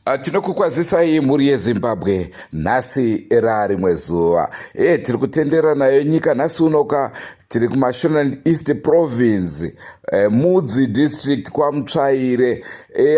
Tinokukwazisai mhuri yeZimbabwe nhasi era rimwe zuva. Tiri kutendera nayo nyika nhasi unoka tiri kuMashonaland East Province, Mudzi District kwaMutsvaire.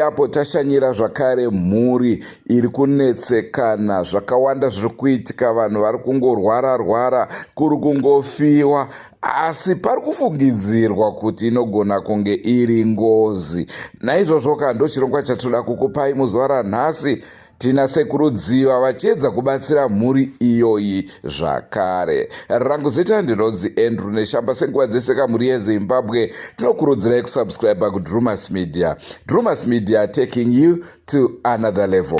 Apo tashanyira zvakare mhuri iri kunetsekana zvakawanda zviri kuitika, vanhu vari kungorwara kuri kungofiwa, asi pari kufungidzirwa kuti inogona kunge iri ngozi. Naizvozvo ndo chirongwa chatoda kukupai muzuva ranhasi. Tina sekurudziva vachiedza kubatsira mhuri iyoyi zvakare. Rangu zita ndinonzi Andrew Neshamba. Senguva dzese kamhuri yeZimbabwe tinokurudzirai kusubscribe kuDrumas Media. Drumas Media, taking you to another level.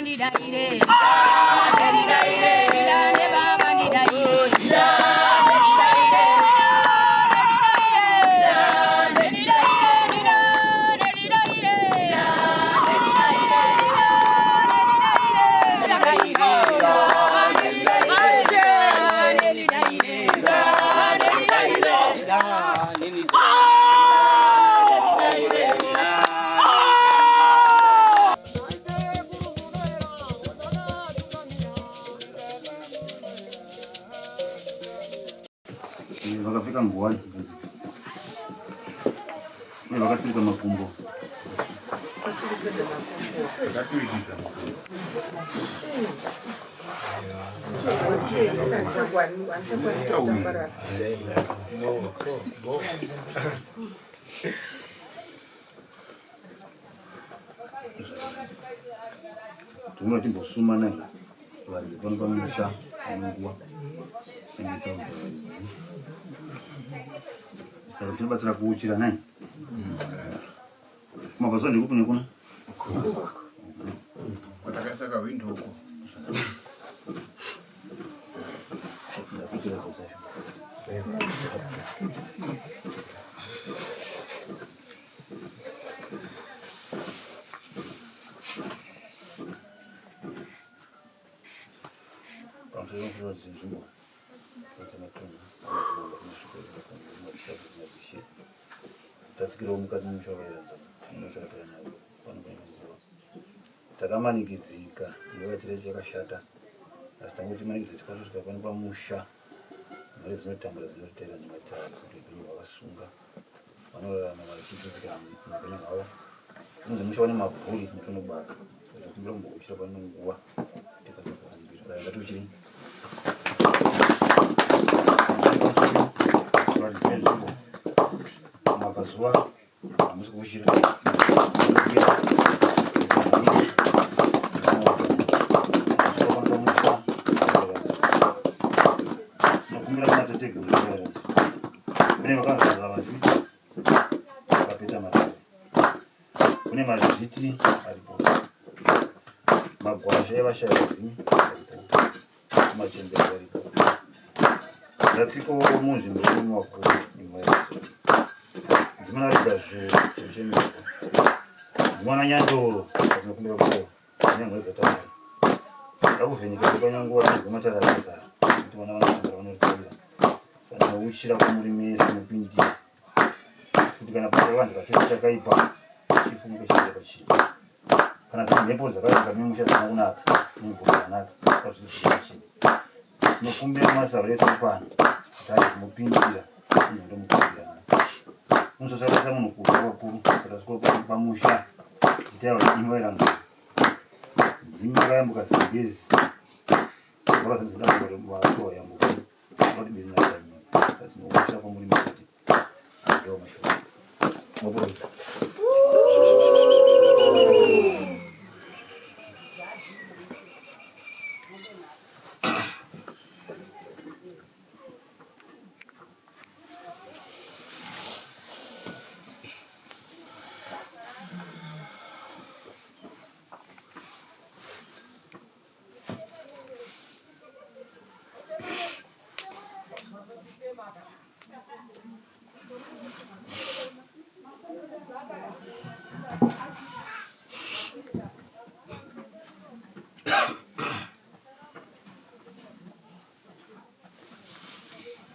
Vakafika nguwani vakapinda makumbo tumwe timbosuma naye vanhu pano pamusha anonguwa saka tinobatsira kuuchira naye mabasa ndikupi nekuna watakasaka windoko tatsikirawo mukati mumushawayanza tinotsvakira nawo takamanikidzika nguva tirecho yakashata, asi tange timanikidzika tikasvika pano pamusha. Mari dzinotambura dzinotera nematara kuti upenyu hwakasunga vanorarama vachidzidzika muupenyu hwavo. Kunzi musha wane mabvuri mutonobaka kumbira kumbokuchira pano nguva tikazokambira ngatiuchiri mapazuva hamusi kuuchira nokumbira kumatotega kune vakazara vasi vakapeta matare, kune mazviti aripo, magwasha evashaidzi aripo, machembere aripo, ndatsiko munzvimbo yemumakuru imwezo dzimunaridza zvechemeko dzimwana nyandoro dzinokumbira kuo nyangwedza tamari ndakuvhenika kwakanyangova dzematara akazara kuti vana vanogara vanoripira saka nauchira kwamuri mese mupindira kuti kana pane vanhu vakati chakaipa chifumuke chiende pachii, kana kuti mhepo dzakaika memusha dzina kunaka nemvura dzakanaka pazvidzidzira chii. Tinokumbira masava ese pano kuti ari kumupindira ndomupindira unososarisa munhu kuva vakuru sakasikopa pamusha itaiwa imwairanga dzimikayambuka zigezi vakazadzidavatowa yambuka vatibezinaai atinokushira kwamuri mekuti adewa mashoko maburoisa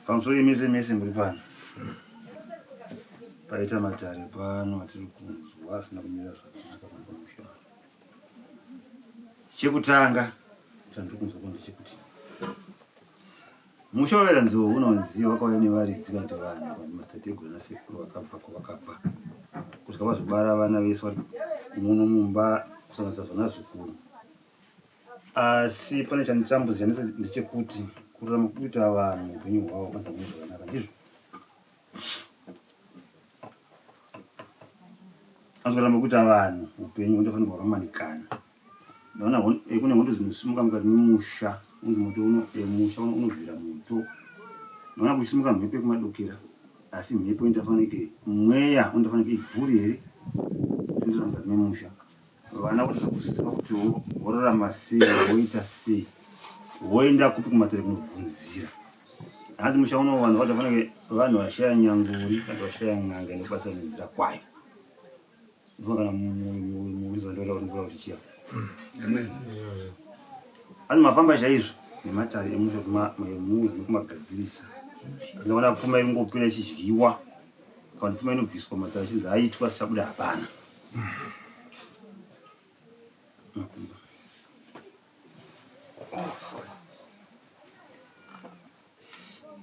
pamusoro yemese muri pano paita matare pano atiri kunzwa asina kumira zvakanaka pamusha. chekutanga chandikukunzwa ndechekuti musha weranzo unonzi wakauya nevaridzi vantu vanhu madzitateguru nasekuru vakabva kusvika vazobara vana vese vari muno mumba kusanganisa zvana zvikuru. Asi pane chanditambudzika ndechekuti kurarama kuita vanhu upenyu hwavo kwanza zvakanaka ndizvo. Azoramba kuita vanhu upenyu hundofanirwa hwakamanikana. Ndaona kune hondo dzinosimuka mukati memusha, unzi moto musha unobvira moto. Ndaona kusimuka mhepo yekumadokera, asi mhepo inofanike mweya unofanike ivhuri here ndizvo mukati memusha. Vana votokusisa kuti vorarama sei, voita sei, voenda kupi kumatere kunobvunzira. Hanzi musha uno vanhu vatofanike vanhu vashaya nyanguri kana vashaya n'anga inokwanisa nenzira kwayo. Kana muizwa ndoda kunzwa kuti chia. Amen. Ani mafamba chaizvo nematare emusha kumagadzirisa. Ndinoona pfuma ingopera ichidyiwa. Kana pfuma inobviswa matare chinzi aitwa sichabuda hapana.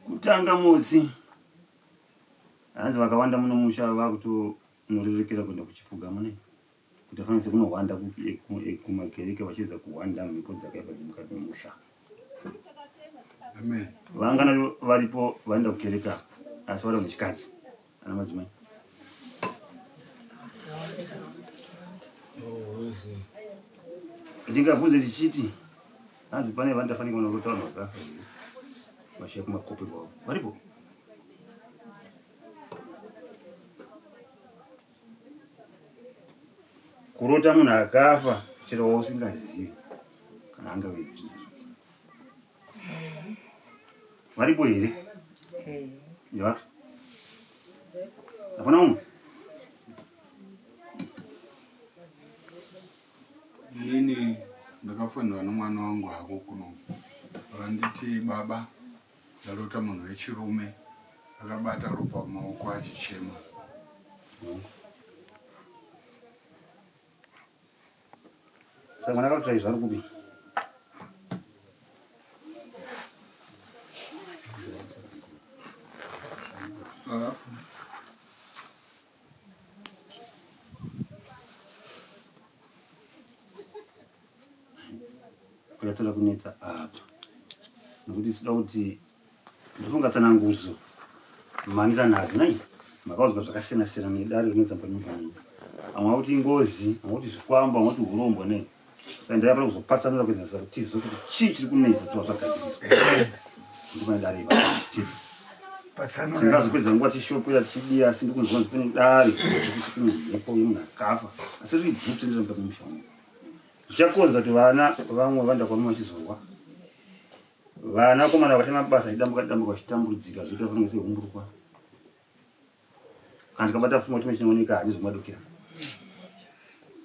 Kutanga mutsi. Hanzi vakawanda muno musha vakutonorerekera kuenda kuchifuga mune. Kuti afanise kunohwanda kumakereke vachiedza kuhwanda mhepo dzakaipa dzemukati memusha. Amen. Vangana varipo vaenda kukereka asi vari vechikadzi ana madzimai. Ndingabvunze ndichiti hanzi pane vandafanira kuona kuti vanhu vakafa vashaya kumakope kwavo varipo. Kurota munhu akafa chero usingazivi kana anga wedzidzira. Varipo here? Ndivatu. Hapana umwe? Ini ndakafundwa nomwana wangu hako kuno. Vanditi baba ndarota munhu wechirume akabata ropa mumaoko achichema. Saka mwana akakutsvaizva ari kupi? Kuyatoda kunetsa apa. Nokuti sida kuti ndifunga tsanangudzo mhanira nadzo nai makaudzwa zvakasiyana-siyana nedare rinotsa panyika ino. Amwe akuti ingozi, amwe kuti zvikwambo, amwe kuti urombo nei. Saka ndayapera kuzopatsanura kuedzesa kuti tizive kuti chii chiri kunetsa tova zvagadziriswa. Ndipane dare ipa. Tingazopedza nguva tishopera tichidiya asi ndikunzwa kuti pane dare kuti kune mhepo yemunhu akafa. Asi zviri bvute ndizvo mukati memusha umu. Zvichakonza kuti vana vamwe vanda kwamwe vachizorwa. Vana komana vakashanda mabasa achidambuka vachitambudzika zvoita kufanira sehumburukwa. Kana tikabata pfuma chimwe chinooneka handizvo madokera.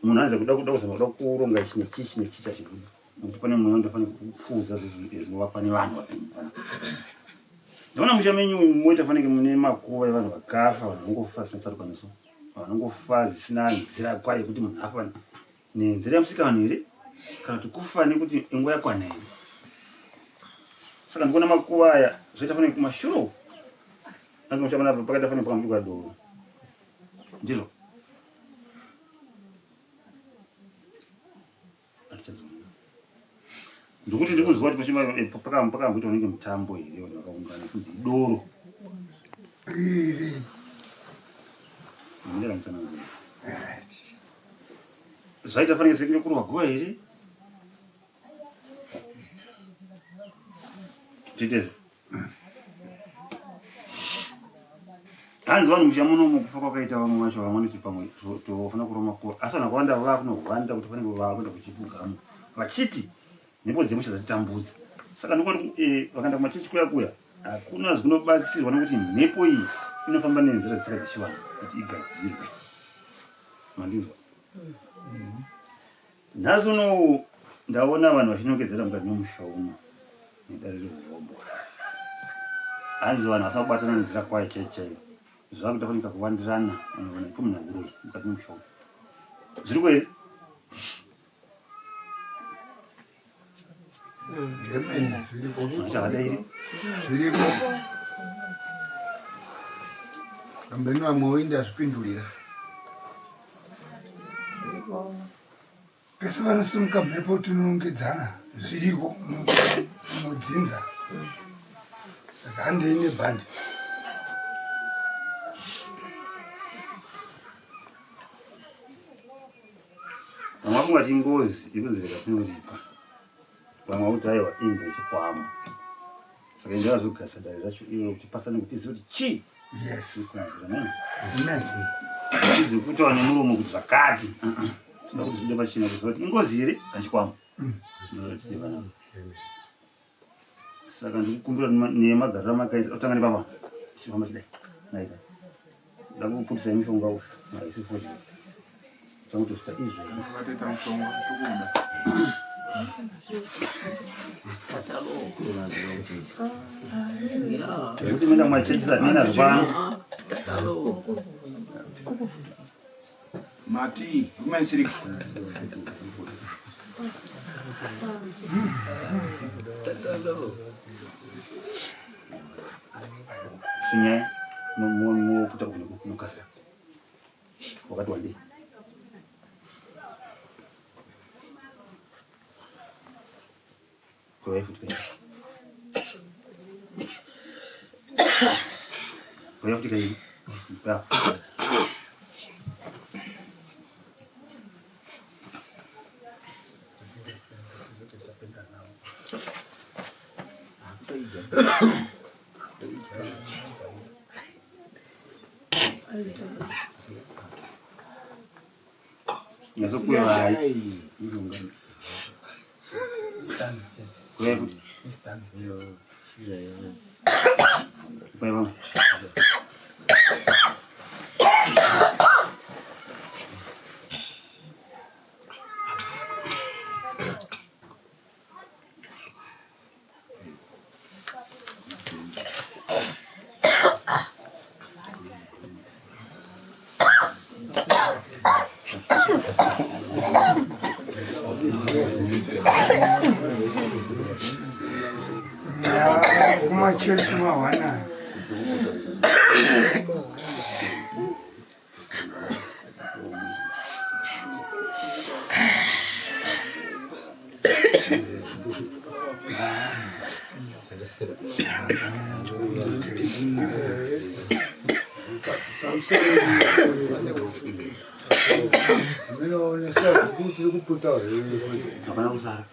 Munhu anza kuda kuzama kuda kuronga chinechichi nechichi achirwuda. Nokuti pane mweya unofanira kupfuudza zvinovakwa nevanhu vapenyu. Ndaona musha menyu motofanike mune makuva evanhu vakafa, vanhu vanongofa zvisina tsarukaniso. Vanongofa zvisina nzira kwayo yekuti munhu afa nenzira yemusikana here kana kuti kufa nekuti nguva yakwana here. Saka ndikuona makuva aya zvoita fanike kumashure. Anzi musha pakati fanike pakambikwa doro. Ndiro. Ndikuti ndikuzwa kuti pakamboita unenge mutambo here vanhu vakaungana kunzi idoro. Ndira mutsanangudzo. Zvaita fanike sekurwa guva here. Titeze. Hanzi vanhu musha munomu kufa kwakaita vamwe vacho vanoti pamwe tofanira kuroma kuva. Asi vanhu vakawanda vakunohwanda kuti fanike vakuenda kuchifugamo. Vachiti mhepo dzemusha dzatitambudza. Saka ndikuti vakaenda kumachechi kuya hakuna zvinobatsirwa nekuti mhepo iyi inofamba nenzira dzisika dzichiwana kuti igadzirwe. Mandinzwa. Nhasi uno ndaona vanhu vachinongedzera mukati memusha uno nedare rehurombo. Hanzi vanhu vasakubatana nenzira kwayo chaiyo. Zvakutofanika kuwandirana vanhu ipomunhanguroi mukati memusha uno. Zviri kwere? Chakadairi. Zviripo. Ambeni vamwe voenda zvipindurira. Pese vanosimuka mhepo tinongedzana zviriko munodzinza. Saka handei nebhandi. Vamwe vakungati ngozi ikunzeka tinoripa. Vamwe vakuti aiwa imbe chikwama. Saka indaa zvogasa dare racho iwe kuti pasane kuti izive kuti chii. Yes. Amen. Izi kutaura nemuromo kuti zvakati. Saka kuti zvide pachina kuziva kuti ingozi here kachikwama. Zvinotitivana. Saka ndikukumbira nemagariro makaita otanga nepapa. Chifamba chidai. Naika. Ndakuputisa mishonga uyu. Haisi foti. Tangu tusta izvi. Vateta mushonga tokuda. Kuti menda mwachechisa nina zvapano. Mati, kumaisirika. Sinyaya mukuta kunokasa. Wakati wandi. Kwa hiyo futika. Kwa hiyo futika hivi. Ya. Nyaso kuwa hai. Kwa hiyo futika. Kwa hiyo Church wana. Hapana usara.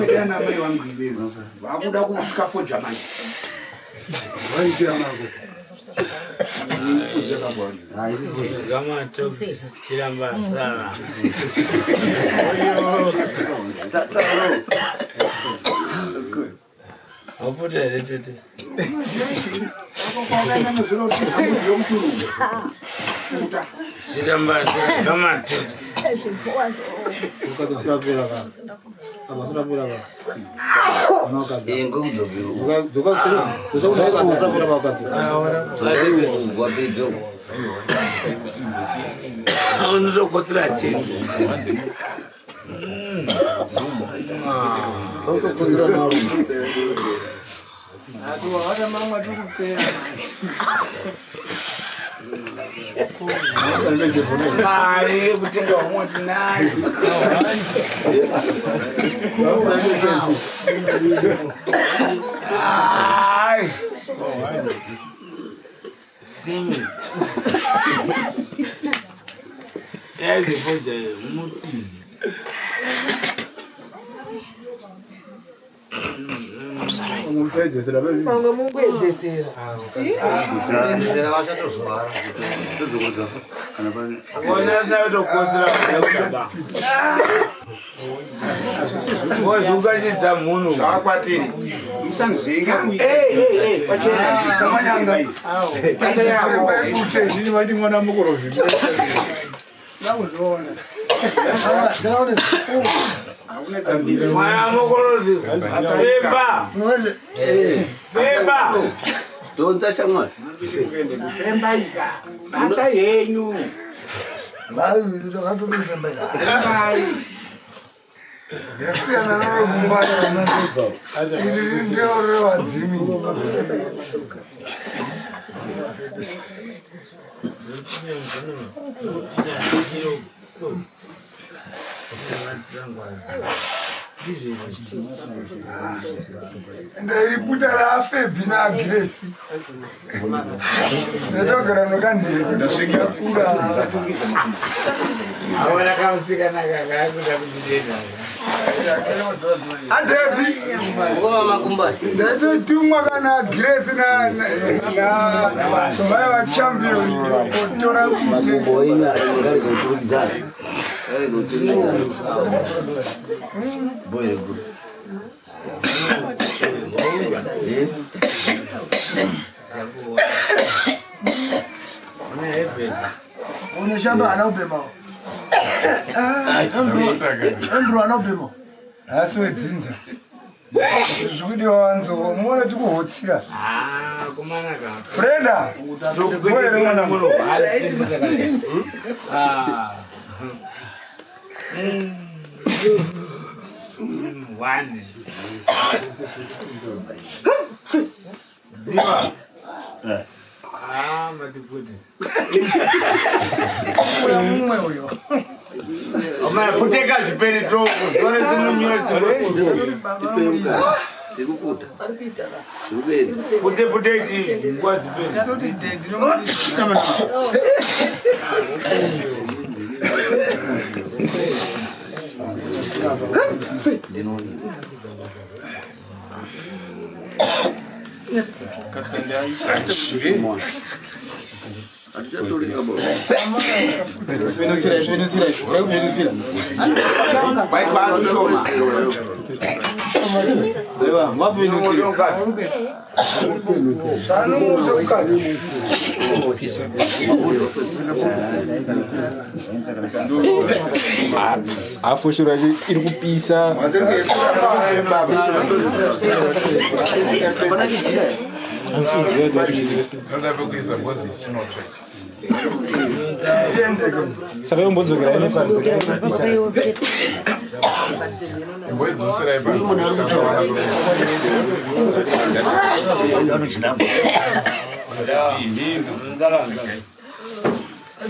Tena mai wangu hivi. Wakuda kushuka foja mai. Waitira mako. Uzeka bwana. Kama tops chilamba sana. Opute retete. Chilamba sana kama tops. Ai, kutenga umoja nani? Ai. Dimi. Eze foja muti. Manga Mungu ezesera. Ezesera vachatozvara. Ona zvautokosera. Wozvunganyidza munhu. Zvakwatiri. Musanzvinga. pachena. Samanyanga iyi. Tata yako. Ndini vati mwana mukorozi. Nakuzviona. Mwana mukorozi. Femba. Femba. Donza shamwa. Femba ika. Bata yenyu. Vai, zvakatobesa mbera. Yasiyana naro kumbaya nandoga. Iri ngeore wadzimi. Ndairi puta raFebi naGrace. Ndotogara nokandiri ndasvika kura. Ahora kamusikana kakakuda kuzvidenda. Adevi. Ngoba makumba. Ndatotumwa kana Grace na vai champion kutora kuti Boina ngari kuturikidza. Ngari kuturikidza. Boire good. uneshamba ana ubema. Andrew ana ubema. Aswedzinza. Zvikuti wanzo muone tikuhotsira. Kumana ka. Brenda. Zokukwere mwana muno. One. Ziva. Madikuti. Mumwe uyo. Oma puteka zviperi troko. Zore zinonyora Tikukuta. Zvikupedza. pute ichi nguva dziperi. Afushura iri kupisa. Saka yombonzokera ine pasi.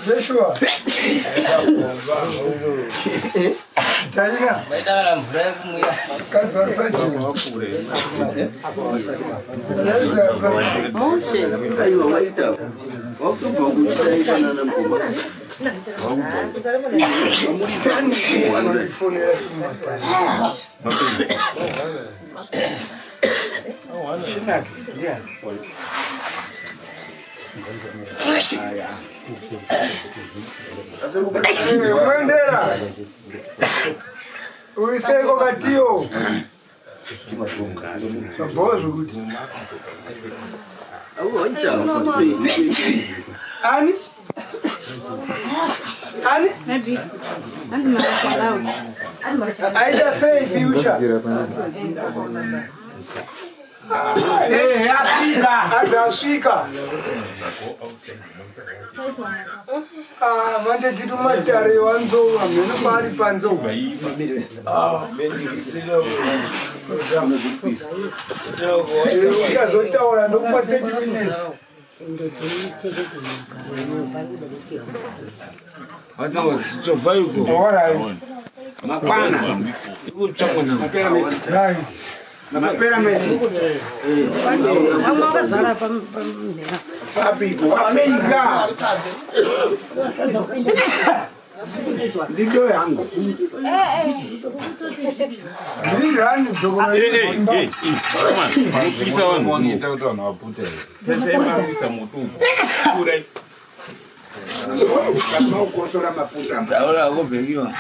Joshua. Taina. Vaitara mvura yekumwira. Kaza sachi. Aiwa waita. Wakubva kusaitana namukoma. Wanoifonera Mwendera uliseko katio sabozo kuti ani Maybe. That's my allowed. I just say future. Hey, Atashika. Mande titu matare wanzo amene pali panzo. Ukazotaura ndokupa 30 minutes. Mapana. Mapera mesi. Amazara pamera. Papi, Amerika. Ndio yangu. Ndio yangu dogo. Pisa wangu ngita kuti vanhu vapute. Pesema pisa mutu. Kure. Kama ukosora maputa. Taura kubekiwa.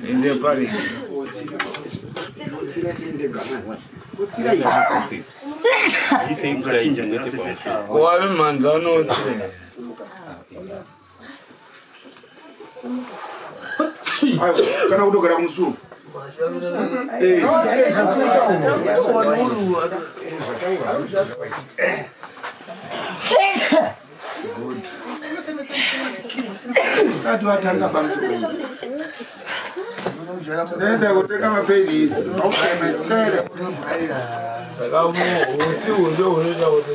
Ndio pale. Wale manzano. Ayo, kana kutogera musu. Sati watanga bamsukuru. Nenda kuteka mapenzi. Au kama style. Sakamu ndio unaenda wote.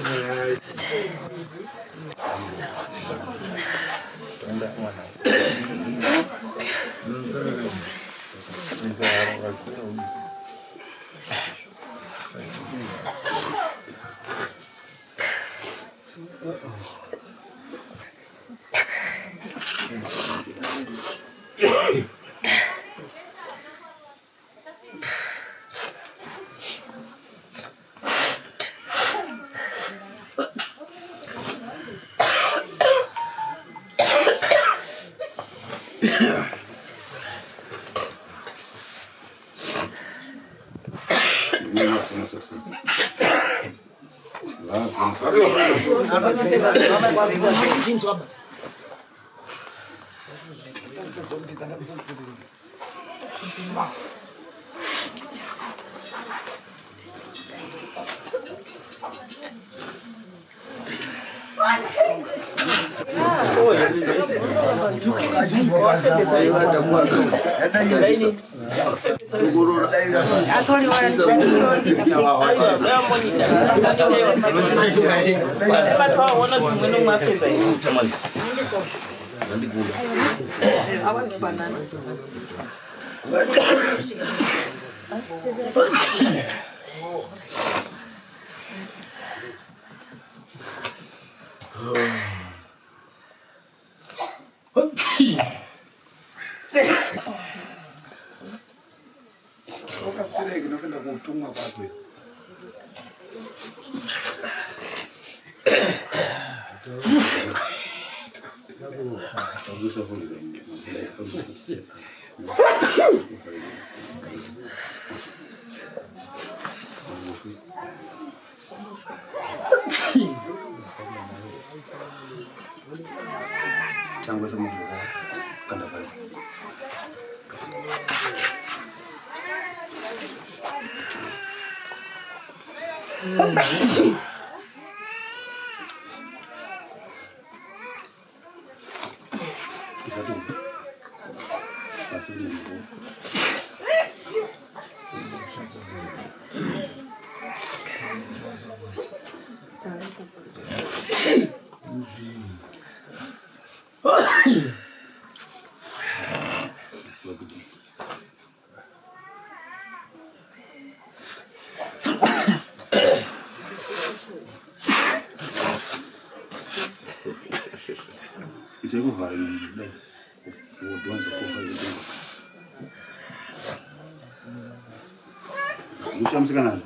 Okasitereki nokenda kutumwa kwakwe. Changwe sama kanda pale. Itego vale dai. O donzo kufa hiyo. Ushamsikana.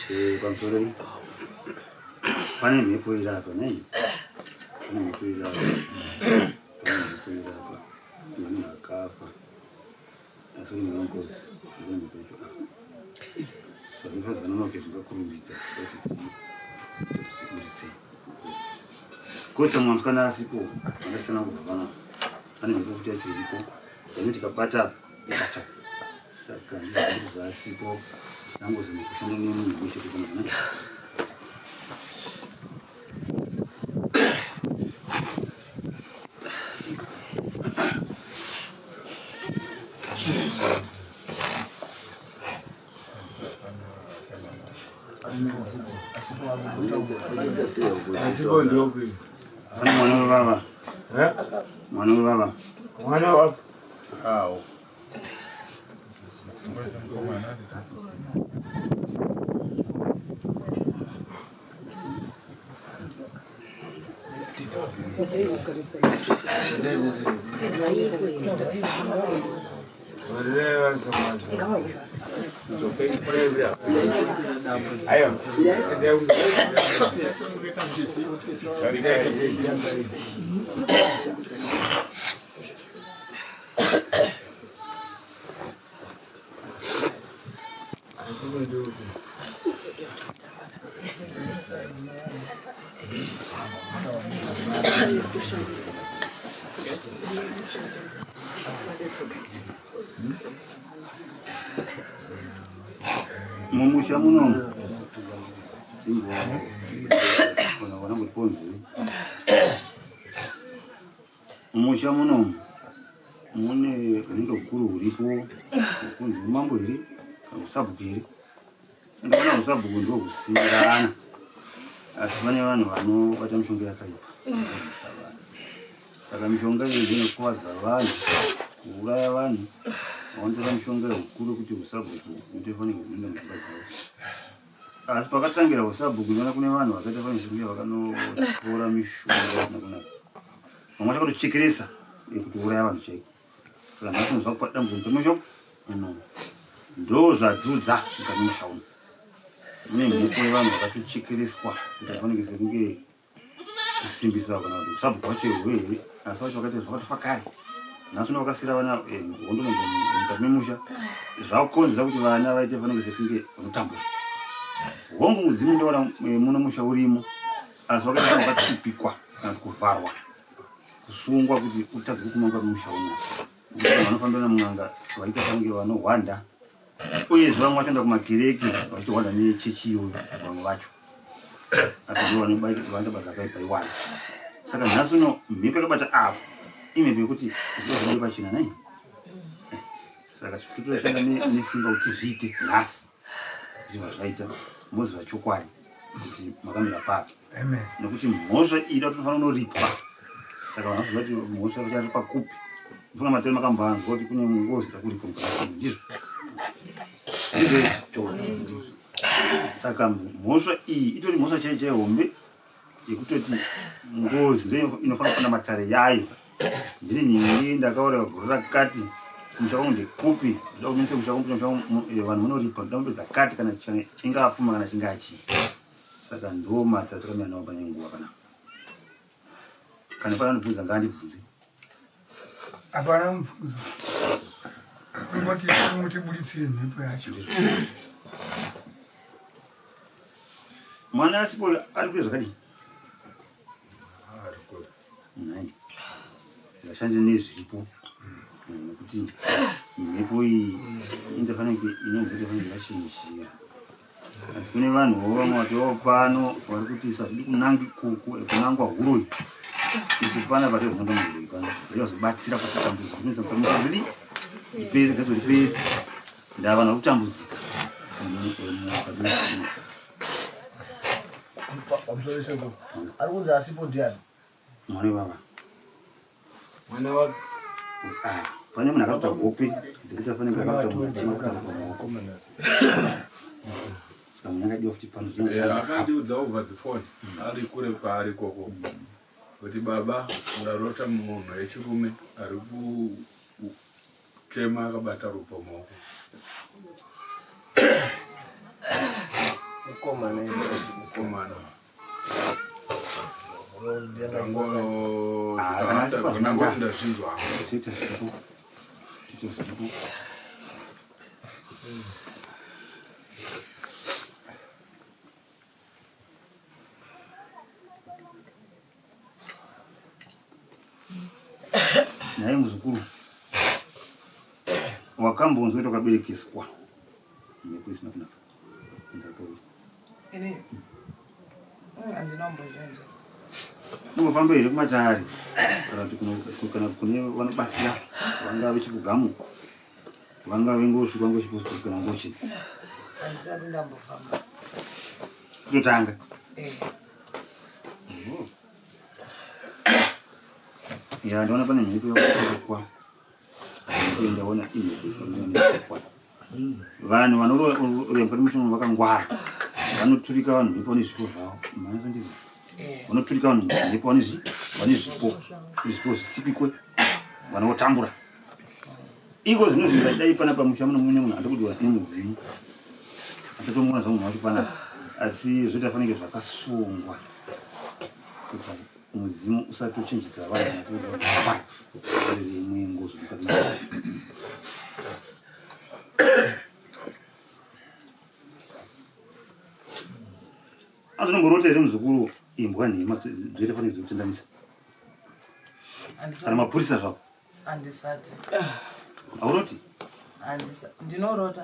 pamusoro pane mhepo irapa nei pane mhepo irapa munhu akafa asi kune ngozi ine mhepo icho saka ifadzana make zvingakurumbidza sikutisimudzitsei kota mwamusikana asipo angasiyana kubvana pane mhepo futi yacho iripo yaino tikabata ikata saka ndizvo zvaasipo nangozama kushanda nemunhu weshe kufanana Asipo ndogo. Ana mwana baba. Mwana baba. Mwana wa Hao. Walewa samadi. Ayo. Mumusha muno simbo wana muponzi mumusha muno mune ringo guru uripo kunzi mambo iri usabhuku iri ndona usabhuku ndo kusirana asi vane vanhu vanobata mishonga yakaipa saka mishonga iyi inokuvadza vanhu kuuraya vanhu wantora mishonga yekuru kuti usabhuku utefanike kuenda mishonga dzavo asi pakatangira usabhuku inoona kune vanhu vakaita vanishonga vakanotora mishonga nakunaka vamwe vacha kutochekeresa kutouraya vanhu chaiko saka ndatinozva kupa dambudzo ntomishonga ndo zvadzudza mukati mushauno mune mhepo yevanhu vakatochekereswa kuti afanike sekunge kusimbisa kana kuti usabhuku wacho here asi vacho vakaita zvakatofa kare nhasi uno vakasira vana hondondo mukati memusha zvakukonzera kuti vana vaite fanike sekunge vanotambura hongu mudzimu ndoona muno musha urimo asi vakaita vakatsipikwa kana kuti kuvharwa kusungwa kuti utadzike kumanga musha uno vanofanira namwanga vaita fanike vanohwanda uyezve vamwe vachaenda kumakereke vachihwanda nechechi iyoyo vamwe vacho asi ndo vanoita basa rakaipa iwana saka nhasi uno mhepo yakabata apo imhepo yekuti zvinenge pachina nai saka titoshanda nesimba kuti zviite nhasi zvinhu zvaita mozi vachokwadi kuti makamira papi nekuti mhosva ida tofanira kunoripwa saka vanoziva kuti mhosva vachari pakupi mfuna materi makamboanzwa kuti kune ngozi dakuripwa mukati ndizvo saka mhosva iyi itori mhosva chaichai hombe yekutoti ngozi ndo inofanira kufana matare yayo ndiri nyingi ndakaura guru rakati musha wangu ndekupi ndoda kuminisa musha wangu vanhu munoripa ndoda kupedza kati kana ingapfuma kana chingachi saka ndo matare takamira nawo panyenguva kana pana ndibvunza ngandibvunze hapana mubvunzo kungoti mutibuditsire mhepo yacho mwana asipo ari kuita zvakadii zvashanje nezviripo nekuti mhepo iyi inofanike vachinjira asi kune vanhuwo vamwe vatiwo pano vari kuti satidi kunangwa huroi kuti pana vatio zvinonga muroi pano zvazobatsira pakutambudzika kunisa kutambudzika riperi gazo riperi ndava nakutambudzika pamusoreseko ari kunzi asipo ndiani mwana baba mwana wa pane munhu akaita hope dzekutafanira saka munhu akadiwa kuti pano akandiudza over the phone ari kure kwaari koko kuti baba ndarota munhu wechirume ari kuchema akabata rupo maoko komana komana Nango ndazvinzwa naye muzukuru wakambonzwa tokaberekeswa nekwesina kunaka nongofamba here kumatari kana kune vanobatsira vangave chipugamu vangave ngosvika ngochiposti kana ngochi kutotanga ya ndaona pane mhepo yakwa ndaona imhepo vanhu vanoremba nemushomo vakangwara vanoturika vanhu mhepo nezvipo zvavo manasandizvo vanoturika vanhu mhepo vane zvipo zvitsipikwe vanotambura iko zvino zvingadai pana pamusha muno mune munhu andokudiwa nemudzimu atatomuona zvamunhu wacho panapa asi zvotafanike zvakasungwa kuti mudzimu usatochinjidza vanhu rimwe ngozi mukati azvinongorotere muzukuru imbwa nhema zvoitafanike zvekutendanisa kana mapurisa zvavo andisati auroti ndinorota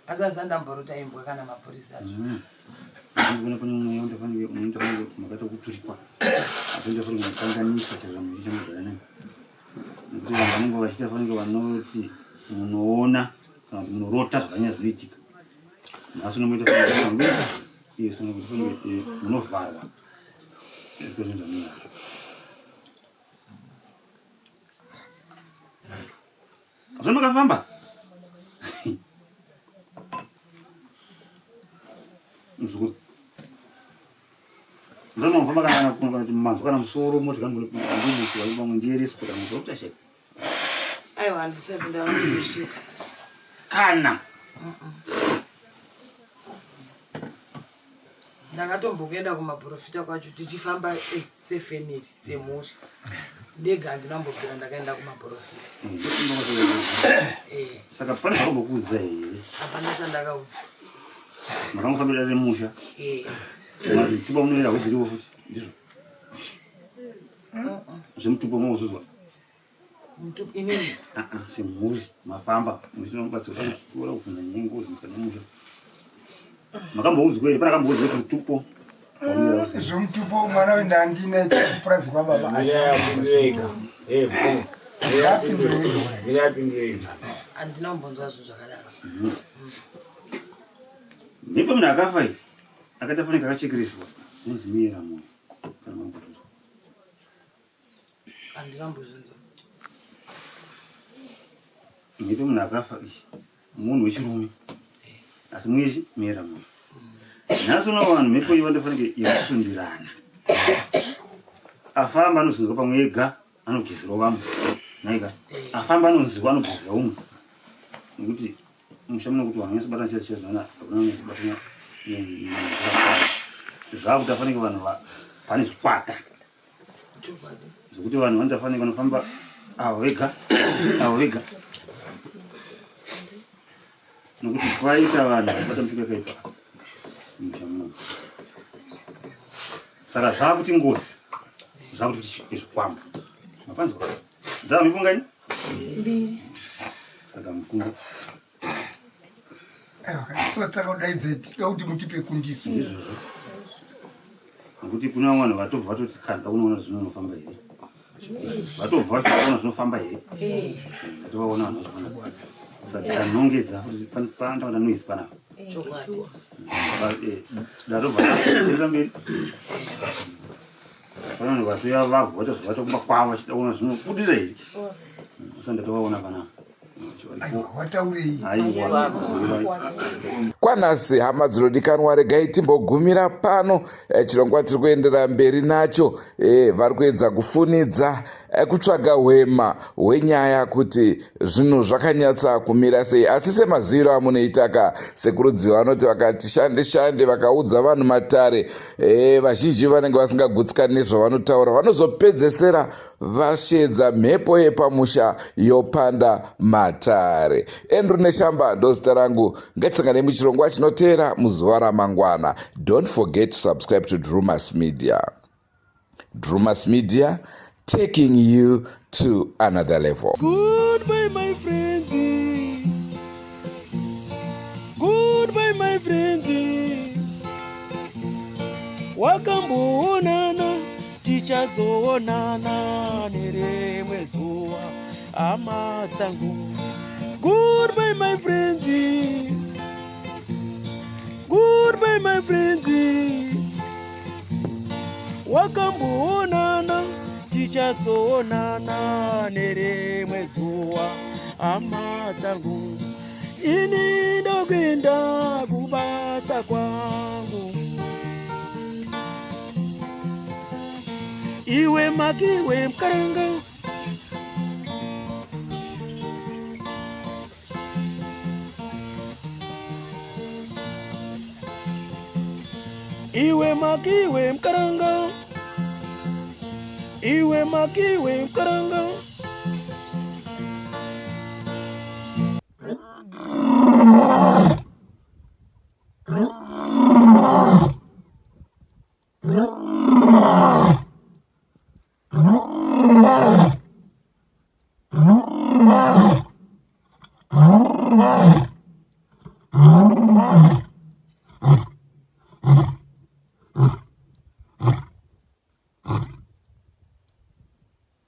asi azandamborota imbwa kana mapurisa kuna pane mweya undafanike makaita kuturikwa asi undafanike mukanganisa chazvamuchi chamugara naye nekuti vanhu vanenge vachitafanike vanoti munoona kana kuti munorota zvakanyanya zvinoitika nhasi unomoita fanike iyo sana kuti fanike munovharwa kwezvinhu zvamunazvo zvamakafamba muzukuru ndamafamba kana kuti manzwa kana musoro moti kandimusivaibamwe ndiyeresi kuti musoro kutasheka aiwa handisati ndavazvika kana ndakatombokuenda kumaprofita kwacho tichifamba sefamily semhuri ndega handinambobvira ndakaenda kumaprofita saka pane zvakambokuudza here hapana chandakaudza makangofambira remusha mazituba munoera hweziriwo futi ndizvo zvemutuba mauzuzwa inini semhuri mafamba muchinobatsira kufunda nyengo zimukanamusha makamboudzwa here pana kamboudzwa kuti mutupo zvomutupo mwana wendandina kupurazi kwababa handina kumbonzwa zvo zvakadaro ndipo munhu akafa iyi akatafanika akachekereswa zvinozimiyera mwoyo kana mambozvizwa handina mbozvinzwa ndipo munhu akafa iyi munhu wechirume asi mwechi miyera mwoyo nhasi uno vanhu mhepo iyi vandofanike yasundirana afamba anozizwa pamwe ega anogezerawo vamwe naika afamba anonzwa anogezera umwe nekuti mushamuna kuti vanhu vesibatana chete chezvana akunanesibatana zvakuti afanike vanhu pane zvikwata zvokuti vanhu vandafanike vanofamba avo vega nokuti kwaita vanhu vabata mushuka yakaipa mushamuna saka zvakuti ngozi zvakuti zvikwamba mafanzwa dzava mipungani saka mukungu sotakaudaidzai tida kuti mutipe kundiso nokuti kuna vanhu vatobva vatoti kanda unoona zvino unofamba here vatobva vachiona zvinofamba here vatovaona vanhu vachifamba saka tikanongedza kuti pandaona noisi panapa datobva tirira mberi pana vanhu vatoya vavhu vatozvatokumba kwavo vachitaona zvinobudira here saka ndatovaona panapa wataurei kwanhasi hama dzinodikanwa regai timbogumira pano. Chirongwa tiri kuendera mberi nacho, vari kuedza kufunidza kutsvaga hwema hwenyaya kuti zvinhu zvakanyatsa kumira sei. Asi semaziviro amunoitaka sekurudziwa vanoti vakati shande vakaudza vanhu matare, vazhinji vanenge vasingagutsikani nezvavanotaura, vanozopedzesera vashedza mhepo yepamusha yopanda matare. Andrew Neshamba ndozita rangu. Ngatisangane muchirongwa chinoteera muzuva ramangwana. Don't forget to subscribe to Drumas Media. Drumas Media, taking you to another level. Goodbye, my friends. Goodbye, my friends. Wakamboonana, tichazoonana nerimwe zuva, hama dzangu. Goodbye, my friends. Goodbye, my friends. Wakamboonana, tichazoonana nerimwe zuva, hama dzangu. Ini ndokwenda kubasa kwangu. Iwe makiwe mkaranga, iwe makiwe mkaranga, iwe makiwe mkaranga. Oh,